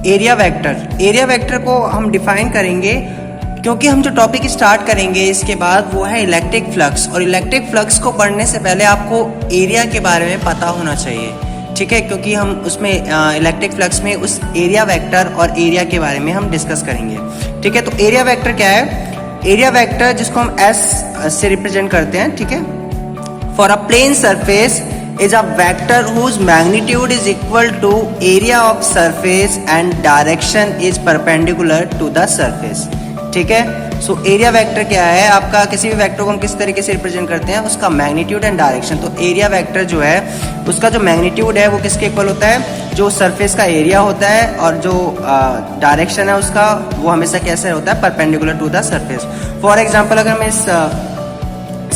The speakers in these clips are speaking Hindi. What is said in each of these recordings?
एरिया वेक्टर को हम डिफाइन करेंगे क्योंकि हम जो टॉपिक स्टार्ट करेंगे इसके बाद वो है इलेक्ट्रिक फ्लक्स, और इलेक्ट्रिक फ्लक्स को पढ़ने से पहले आपको एरिया के बारे में पता होना चाहिए, ठीक है, क्योंकि हम उसमें इलेक्ट्रिक फ्लक्स में उस एरिया वेक्टर और एरिया के बारे में हम डिस्कस करेंगे, ठीक है। तो एरिया वेक्टर क्या है? एरिया वेक्टर जिसको हम एस से रिप्रेजेंट करते हैं, ठीक है। For a plane surface is a vector whose magnitude is equal to area of surface and direction is perpendicular to the surface, ठीक है। सो एरिया वेक्टर क्या है? आपका किसी भी वेक्टर को हम किस तरीके से रिप्रेजेंट करते हैं? उसका मैग्नीट्यूड एंड डायरेक्शन। तो एरिया वेक्टर जो है उसका जो मैग्नीट्यूड है वो किसके इक्वल होता है? जो सरफेस का एरिया होता है, और जो डायरेक्शन है उसका वो हमेशा कैसे होता है? Perpendicular to the surface. For example अगर मैं इस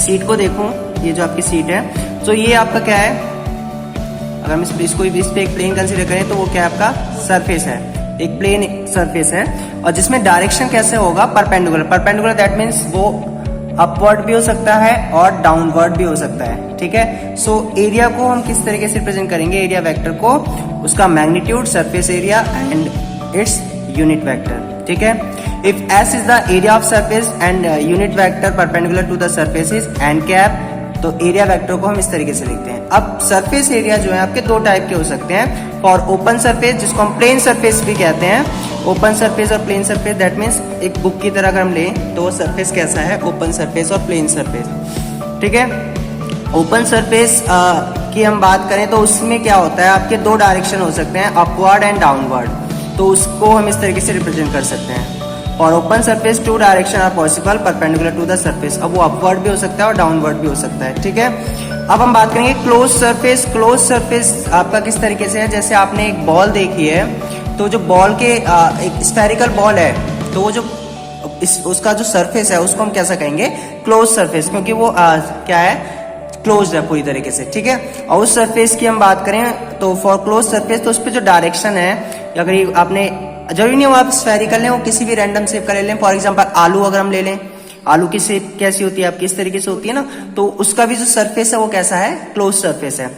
सीट को देखूँ, ये जो आपकी सीट है, तो ये आपका क्या है? अगर हम इसको इस पे एक प्लेन कंसीडर करें तो वो क्या है? आपका सरफेस है, एक प्लेन सरफेस है, और जिसमें डायरेक्शन कैसे होगा? परपेंडिकुलर दैट मीन्स वो अपवर्ड भी हो सकता है और डाउनवर्ड भी हो सकता है, ठीक है। सो एरिया को हम किस तरीके से रिप्रेजेंट करेंगे? एरिया वेक्टर को उसका magnitude, surface area and its unit vector, ठीक है। If S is the area of surface and unit vector perpendicular to the surface is n cap, तो एरिया वेक्टर को हम इस तरीके से लिखते हैं। अब सरफेस एरिया जो है आपके दो टाइप के हो सकते हैं। फॉर ओपन सरफेस, जिसको हम प्लेन सरफेस भी कहते हैं, ओपन सरफेस और प्लेन सरफेस, दैट मीन्स एक बुक की तरह अगर हम लें तो सरफेस कैसा है? ओपन सरफेस और प्लेन सरफेस, ठीक है। ओपन सरफेस की हम बात करें तो उसमें क्या होता है? आपके दो डायरेक्शन हो सकते हैं, अपवर्ड एंड डाउनवर्ड, तो उसको हम इस तरीके से रिप्रेजेंट कर सकते हैं। और open surface two direction are possible perpendicular to the surface. अब वो अपवर्ड भी हो सकता है और डाउनवर्ड भी हो सकता है, ठीक है। अब हम बात करेंगे क्लोज सरफेस। क्लोज सरफेस आपका किस तरीके से है? जैसे आपने एक बॉल देखी है, तो जो बॉल के एक स्फेरिकल बॉल है, तो वो जो उसका जो सरफेस है उसको हम कैसा कहेंगे? क्लोज सरफेस, क्योंकि वो क्या है? क्लोज है पूरी तरीके से, ठीक है। और उस सरफेस की हम बात करें तो फॉर क्लोज सरफेस, तो उस पर जो डायरेक्शन है, अगर ये आपने, जरूरी नहीं हो आप स्फेरिकल लें, वो किसी भी रैंडम शेप का ले लें। फॉर एग्जांपल आलू अगर हम ले लें, आलू की शेप कैसी होती है? आपकी इस तरीके से होती है ना, तो उसका भी जो सरफेस है वो कैसा है? क्लोज सरफेस है।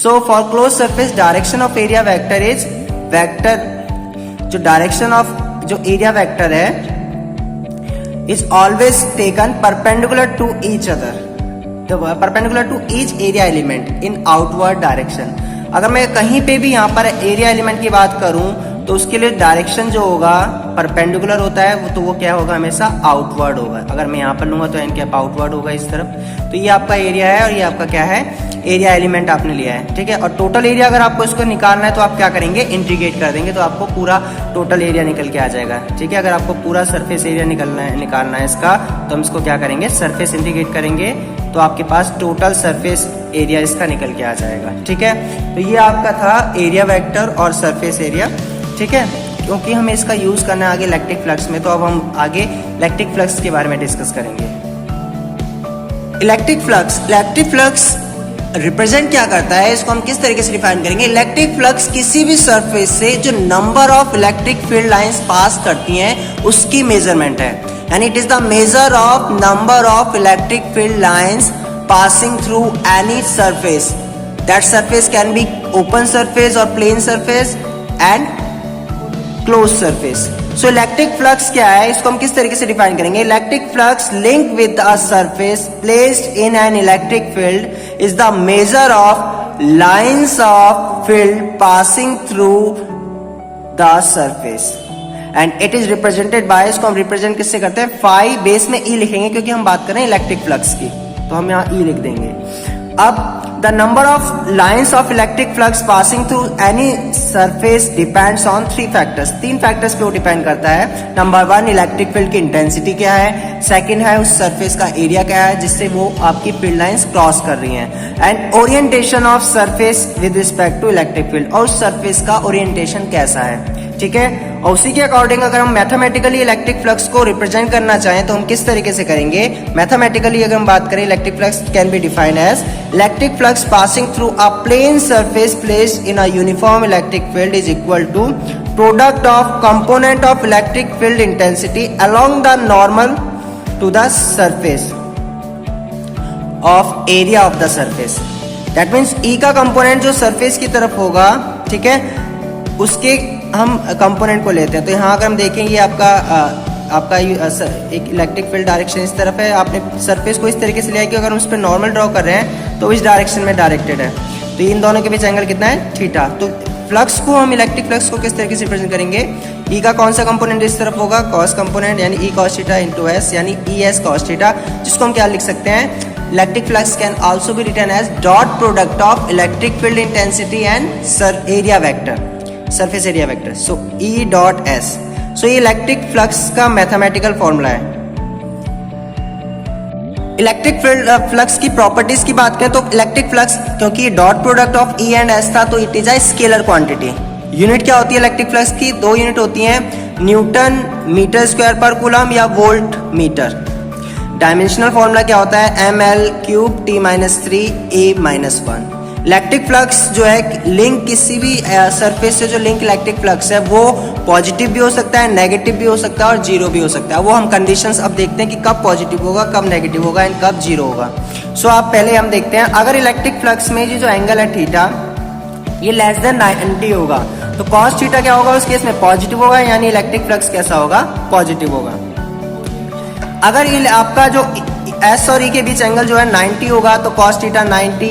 So for close surface direction of area vector is vector, जो डायरेक्शन ऑफ जो एरिया वेक्टर है is always taken perpendicular to each other, perpendicular to each area element in outward direction. अगर मैं कहीं पे भी यहाँ पर एरिया एलिमेंट की बात करूं तो उसके लिए डायरेक्शन जो होगा परपेंडिकुलर होता है, वो तो वो क्या होगा? हमेशा आउटवर्ड होगा। अगर मैं यहाँ पर लूंगा तो एन कैप आउटवर्ड होगा इस तरफ। तो ये आपका एरिया है और ये आपका क्या है? एरिया एलिमेंट आपने लिया है, ठीक है। और टोटल एरिया अगर आपको इसको निकालना है तो आप क्या करेंगे? इंटीग्रेट कर देंगे, तो आपको पूरा टोटल एरिया निकल के आ जाएगा, ठीक है। अगर आपको पूरा सरफेस एरिया निकालना है इसका, तो हम इसको क्या करेंगे? सरफेस इंटीग्रेट करेंगे, तो आपके पास टोटल सरफेस एरिया इसका निकल के आ जाएगा, ठीक है। तो ये आपका था एरिया वेक्टर और सरफेस एरिया, ठीक है। क्योंकि हमें इसका यूज करना है आगे इलेक्ट्रिक फ्लक्स में, तो अब हम आगे इलेक्ट्रिक फ्लक्स के बारे में डिस्कस करेंगे। इलेक्ट्रिक फ्लक्स रिप्रेजेंट क्या करता है? इसको हम किस तरीके से डिफाइन करेंगे? इलेक्ट्रिक फ्लक्स किसी भी सरफेस से जो number of electric field lines pass करती हैं उसकी मेजरमेंट है, यानी it is the measure of number of electric field lines passing through any surface. That surface can be open surface or plane surface and closed surface. So electric flux क्या है? इसको हम किस तरीके से डिफाइन करेंगे? Electric flux linked with a surface placed in an electric field is the measure of lines of field passing through the surface. And it is represented by, इसको हम रिप्रेजेंट किससे करते हैं? फाई बेस में ई लिखेंगे क्योंकि हम बात कर रहे हैं इलेक्ट्रिक फ्लक्स की, तो हम यहाँ ई लिख देंगे। अब the number of lines of electric flux passing through any surface depends on three factors. तीन फैक्टर्स पे वो डिपेंड करता है। नंबर वन, इलेक्ट्रिक फील्ड की इंटेंसिटी क्या है, सेकंड है उस सरफेस का एरिया क्या है जिससे वो आपकी फील्ड लाइंस क्रॉस कर रही हैं, and orientation of surface with respect to electric field, और उस सरफेस का ओरिएंटेशन कैसा है, ठीक है। और उसी के अकॉर्डिंग अगर हम मैथमेटिकली इलेक्ट्रिक फ्लक्स को रिप्रेजेंट करना चाहें तो हम किस तरीके से करेंगे? मैथमेटिकली अगर हम बात करें, electric flux can be defined as electric flux passing through a plane surface placed in a uniform electric field is equal to product of component of electric field intensity along the normal to the surface of area of the surface. That means E का कंपोनेंट जो सरफेस की तरफ होगा, ठीक है, उसके हम कंपोनेंट को लेते हैं, तो यहाँ अगर हम देखें ये आपका एक इलेक्ट्रिक फील्ड डायरेक्शन इस तरफ है। आपने सरफेस को इस तरीके से लिया कि अगर हम उस पर नॉर्मल ड्रॉ कर रहे हैं तो इस डायरेक्शन में डायरेक्टेड है, तो इन दोनों के बीच एंगल कितना है, थीटा। तो फ्लक्स को हम इलेक्ट्रिक फ्लक्स को किस तरीके से रिप्रेजेंट करेंगे, ई का कौन सा कंपोनेंट इस तरफ होगा, कॉस कंपोनेंट, यानी E cos theta into S, यानी ई एस कॉस थीटा, जिसको हम क्या लिख सकते हैं, electric flux can also be written as dot product of electric field intensity and area vector, surface area vector, so E dot S. So ये इलेक्ट्रिक फ्लक्स का मैथमेटिकल फॉर्मूला है। इलेक्ट्रिक फ्लक्स की प्रॉपर्टीज की बात करें तो इलेक्ट्रिक फ्लक्स, क्योंकि dot product of E and S था, तो it is a scalar quantity. Unit क्या होती है इलेक्ट्रिक फ्लक्स की, दो यूनिट होती हैं, न्यूटन मीटर स्क्वायर पर कूलम या वोल्ट मीटर। डायमेंशनल फॉर्मूला क्या होता है, M L cube T minus 3 A minus 1। Electric flux जो है लिंक किसी भी सरफेस से जो लिंक इलेक्ट्रिक फ्लक्स है वो पॉजिटिव भी हो सकता है, नेगेटिव भी हो सकता है और जीरो भी हो सकता है। वो हम कंडीशंस अब देखते हैं कि कब पॉजिटिव होगा, कब नेगेटिव होगा एंड कब जीरो होगा। सो आप पहले हम देखते हैं, अगर इलेक्ट्रिक फ्लक्स में ये जो एंगल है थीटा ये लेस देन 90 होगा तो कॉस थीटा क्या होगा, उस केस में पॉजिटिव होगा, यानी इलेक्ट्रिक फ्लक्स कैसा होगा, पॉजिटिव होगा। अगर आपका जो एस और ई के बीच एंगल जो है 90 होगा तो कॉस थीटा 90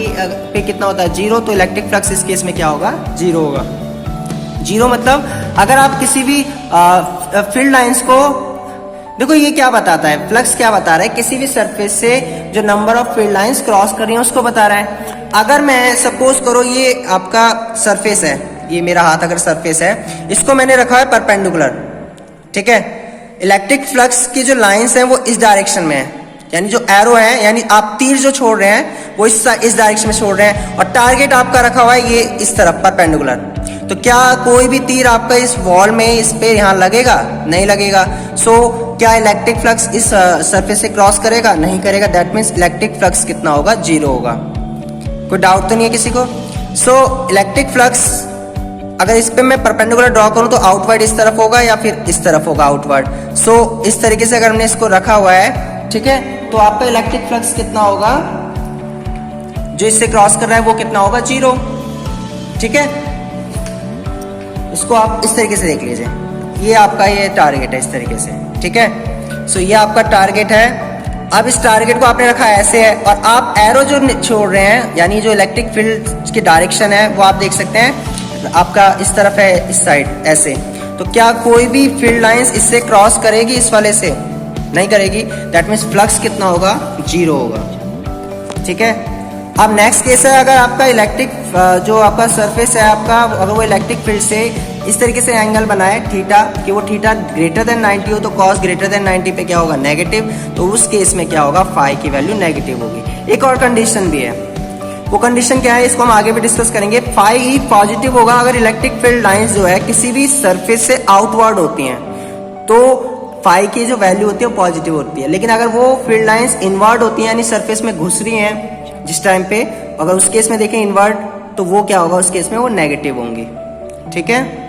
पे कितना होता है, जीरो, तो इलेक्ट्रिक फ्लक्स इस केस में क्या होगा, जीरो होगा। जीरो मतलब अगर आप किसी भी फील्ड लाइंस को, देखो ये क्या बताता है, फ्लक्स क्या बता रहा है, किसी भी सरफेस से जो number of field lines cross कर रही है उसको बता रहा है। अगर मैं सपोज करो ये आपका सरफेस है, ये मेरा हाथ अगर सरफेस है, इसको मैंने रखा है परपेंडिकुलर, ठीक है, इलेक्ट्रिक फ्लक्स की जो लाइंस हैं वो इस डायरेक्शन में है, यानी जो एरो है, यानी आप तीर जो छोड़ रहे हैं वो इस डायरेक्शन में छोड़ रहे हैं, और टारगेट आपका रखा हुआ है ये इस तरफ परपेंडिकुलर। तो क्या कोई भी तीर आपका इस वॉल में इस पे यहाँ लगेगा, नहीं लगेगा। सो क्या इलेक्ट्रिक फ्लक्स इस सरफेस से क्रॉस करेगा, नहीं करेगा। दैट मीन्स इलेक्ट्रिक फ्लक्स कितना होगा, जीरो होगा। कोई डाउट तो नहीं है किसी को। सो इलेक्ट्रिक फ्लक्स अगर इस पे मैं परपेंडिकुलर ड्रॉ करूं तो आउटवर्ड इस तरफ होगा या फिर इस तरफ होगा, आउटवर्ड। सो इस तरीके से अगर हमने इसको रखा हुआ है, ठीक है, तो आपका इलेक्ट्रिक फ्लक्स कितना होगा, जो इससे क्रॉस कर रहा है वो कितना होगा, जीरो, ठीक है। इसको आप इस तरीके से देख लीजिए, ये आपका ये टारगेट है इस तरीके से, ठीक है। सो ये आपका टारगेट है। अब इस टारगेट को आपने रखा ऐसे है और आप एरो जो छोड़ रहे हैं, यानी जो इलेक्ट्रिक फील्ड की डायरेक्शन है वो आप देख सकते हैं आपका इस तरफ है, इस साइड ऐसे। तो क्या कोई भी फील्ड लाइंस इससे क्रॉस करेगी, इस वाले से नहीं करेगी। दैट मीन्स फ्लक्स कितना होगा, जीरो होगा, ठीक है। अब नेक्स्ट केस है, अगर आपका इलेक्ट्रिक जो आपका सरफेस है आपका, अगर वो इलेक्ट्रिक फील्ड से इस तरीके से एंगल बनाए थीटा, कि वो थीटा ग्रेटर देन 90 हो तो कॉस ग्रेटर देन 90 पे क्या होगा, नेगेटिव। तो उस केस में क्या होगा, फाई की वैल्यू नेगेटिव होगी। एक और कंडीशन भी है, वो कंडीशन क्या है, इसको हम आगे भी डिस्कस करेंगे। फाई ही पॉजिटिव होगा अगर इलेक्ट्रिक फील्ड लाइंस जो है किसी भी सरफेस से आउटवर्ड होती हैं, तो फाई की जो वैल्यू होती है वो पॉजिटिव होती है। लेकिन अगर वो फील्ड लाइंस इनवर्ड होती हैं, यानी सरफेस में घुस रही हैं जिस टाइम पे, अगर उस केस में देखें इनवर्ड, तो वो क्या होगा, उस केस में वो नेगेटिव होंगी, ठीक है।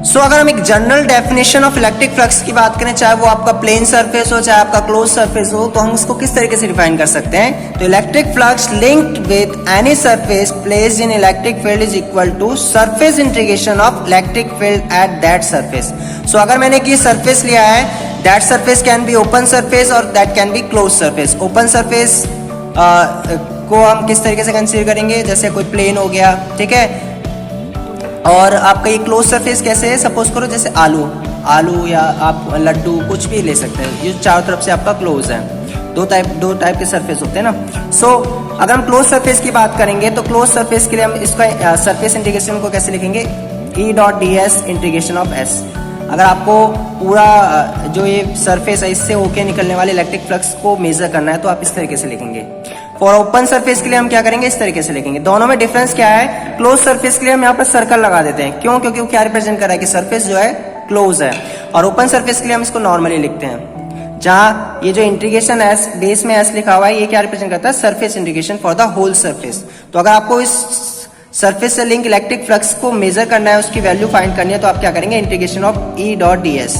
अगर हम एक general definition of electric flux की बात करें, चाहे वो आपका प्लेन सरफेस हो चाहे आपका क्लोज सरफेस हो, तो हम उसको किस तरीके से डिफाइन कर सकते हैं? तो electric flux linked with any surface placed in electric field is equal to surface integration of electric field at that surface. अगर मैंने कि सरफेस लिया है, that surface can be open surface और that can be close surface. Open surface को हम किस तरीके से कंसीडर करेंगे? जैसे कोई प्लेन हो गया, ठीक है। और आपका ये क्लोज सरफेस कैसे है? सपोज करो जैसे आलू या आप लड्डू कुछ भी ले सकते हैं, ये चारों तरफ से आपका क्लोज है। दो टाइप के सरफेस होते हैं ना। अगर हम क्लोज सरफेस की बात करेंगे तो क्लोज सरफेस के लिए हम इसका सरफेस इंटीग्रेशन को कैसे लिखेंगे? E.ds integration of S। अगर आपको पूरा जो ये सरफेस है इससे होके निकलने वाले इलेक्ट्रिक फ्लक्स को मेजर करना है तो आप इस तरीके से लिखेंगे। फॉर ओपन सरफेस के लिए हम क्या करेंगे? इस तरीके से लिखेंगे। दोनों में डिफरेंस क्या है? क्लोज सरफेस के लिए हम यहाँ पर सर्कल लगा देते हैं। क्यों? क्योंकि वो क्या रिप्रेजेंट कर रहा है कि सरफेस जो है क्लोज है। और ओपन सरफेस के लिए हम इसको नॉर्मली लिखते हैं। जहां ये जो इंटीग्रेशन एस बेस में एस लिखा हुआ है, ये क्या रिप्रेजेंट करता है? Surface integration for the whole surface. तो अगर आपको इस सरफेस से लिंक इलेक्ट्रिक फ्लक्स को मेजर करना है, उसकी वैल्यू फाइंड करनी है, तो आप क्या करेंगे? Integration of E.ds।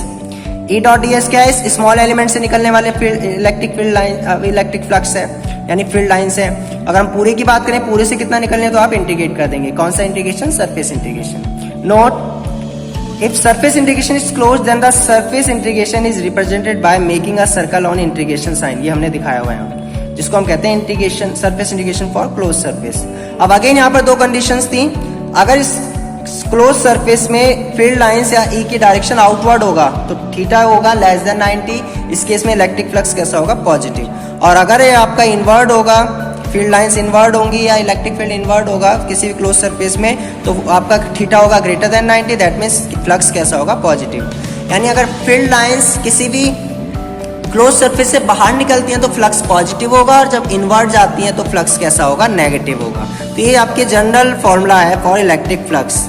E.ds क्या है? इस स्मॉल एलिमेंट से निकलने वाले electric field line, electric flux है यानी फील्ड लाइंस है। अगर हम पूरे की बात करें, पूरे से कितना निकलने तो आप इंटीग्रेट कर देंगे। कौन सा integration? Surface integration. Note, if surface integration is close then the surface integration is represented by making a circle on integration sign. ये हमने दिखाया हुआ है, जिसको हम कहते हैं integration, surface integration for close surface. अब अगेन यहाँ पर दो कंडीशंस थी। अगर इस क्लोज सरफेस में फील्ड लाइंस या ई की डायरेक्शन आउटवर्ड होगा तो थीटा होगा लेस देन 90। इस केस में इलेक्ट्रिक फ्लक्स कैसा होगा? पॉजिटिव। और अगर ये आपका इनवर्ड होगा, फील्ड लाइंस इनवर्ड होंगी या इलेक्ट्रिक फील्ड इनवर्ड होगा किसी भी क्लोज सरफेस में, तो आपका थीटा होगा greater than 90। That means flux कैसा होगा? पॉजिटिव। यानी अगर फील्ड लाइंस किसी भी क्लोज सरफेस से बाहर निकलती हैं तो फ्लक्स पॉजिटिव होगा, और जब इनवर्ड जाती हैं तो फ्लक्स कैसा होगा? नेगेटिव होगा। तो ये आपके जनरल फॉर्मूला है फॉर इलेक्ट्रिक फ्लक्स।